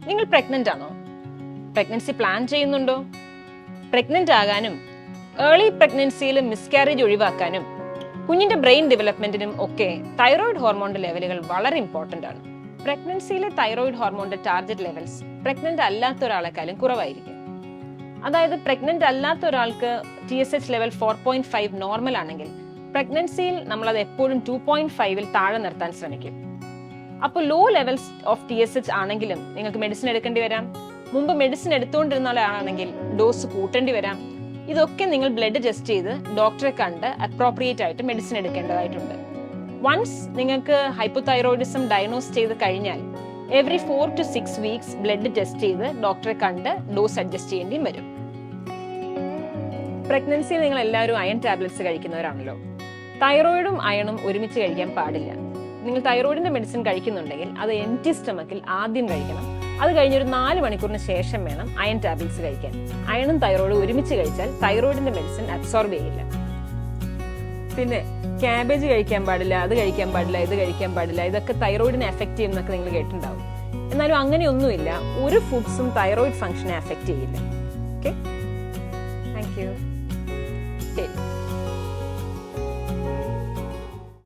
നിങ്ങൾ പ്രഗ്നന്റ് ആണോ? Pregnancy plan ചെയ്യുന്നുണ്ടോ? പ്രഗ്നന്റ് ആകാനും ഏർലി പ്രഗ്നൻസിയിൽ മിസ്കാരേജ് ഒഴിവാക്കാനും കുഞ്ഞിന്റെ ബ്രെയിൻ ഡെവലപ്മെന്റിനും ഒക്കെ തൈറോയിഡ് ഹോർമോണിന്റെ ലെവലുകൾ വളരെ ഇമ്പോർട്ടന്റ് ആണ്. പ്രഗ്നൻസിയിലെ തൈറോയിഡ് ഹോർമോണിന്റെ ടാർഗറ്റ് ലെവൽസ് പ്രഗ്നന്റ് അല്ലാത്ത ഒരാളെക്കാളും കുറവായിരിക്കും. അതായത് പ്രഗ്നന്റ് അല്ലാത്ത ഒരാൾക്ക് TSH ലെവൽ 4.5 നോർമൽ ആണെങ്കിൽ പ്രഗ്നൻസിയിൽ നമ്മൾ അത് എപ്പോഴും 2.5-ൽ താഴെ നിർത്താൻ ശ്രമിക്കും. അപ്പോൾ ലോ ലെവൽസ് ഓഫ് TSH ആണെങ്കിലും നിങ്ങൾക്ക് മെഡിസിൻ എടുക്കേണ്ടി വരാം. മുമ്പ് മെഡിസിൻ എടുത്തുകൊണ്ടിരുന്ന ആളാണെങ്കിൽ ഡോസ് കൂട്ടേണ്ടി വരാം. ഇതൊക്കെ നിങ്ങൾ ബ്ലഡ് ടെസ്റ്റ് ചെയ്ത് ഡോക്ടറെ കണ്ട് അപ്രോപ്രിയേറ്റ് ആയിട്ട് മെഡിസിൻ എടുക്കേണ്ടതായിട്ടുണ്ട്. വൺസ് നിങ്ങൾക്ക് ഹൈപ്പോതൈറോയിഡിസം ഡയഗ്നോസ് ചെയ്ത് കഴിഞ്ഞാൽ every 4 to 6 weeks blood test ചെയ്ത് ഡോക്ടറെ കണ്ട് ഡോസ് അഡ്ജസ്റ്റ് ചെയ്യേണ്ടിയും വരും. പ്രഗ്നൻസിയിൽ നിങ്ങൾ എല്ലാവരും അയൺ ടാബ്ലറ്റ്സ് കഴിക്കുന്നവരാണല്ലോ. തൈറോയിഡും അയണും ഒരുമിച്ച് കഴിക്കാൻ പാടില്ല. നിങ്ങൾ തൈറോയിഡിന്റെ മെഡിസിൻ കഴിക്കുന്നുണ്ടെങ്കിൽ അത് എംപ്റ്റി സ്റ്റമക്കിൽ ആദ്യം കഴിക്കണം. അത് കഴിഞ്ഞൊരു 4 മണിക്കൂറിന് ശേഷം വേണം അയൺ ടാബ്ലറ്റ്സ് കഴിക്കാൻ. അയണും തൈറോയിഡും ഒരുമിച്ച് കഴിച്ചാൽ തൈറോയിഡിന്റെ മെഡിസിൻ അബ്സോർബ് ചെയ്യില്ല. പിന്നെ ക്യാബേജ് കഴിക്കാൻ പാടില്ല, അത് കഴിക്കാൻ പാടില്ല, ഇത് കഴിക്കാൻ പാടില്ല, ഇതൊക്കെ തൈറോയിഡിനെ എഫക്ട് ചെയ്യുന്നൊക്കെ നിങ്ങൾ കേട്ടിട്ടുണ്ടാവും. എന്നാലും അങ്ങനെയൊന്നുമില്ല. ഒരു ഫുഡ്സും തൈറോയിഡ് ഫംഗ്ഷനെ എഫക്ട് ചെയ്യില്ല.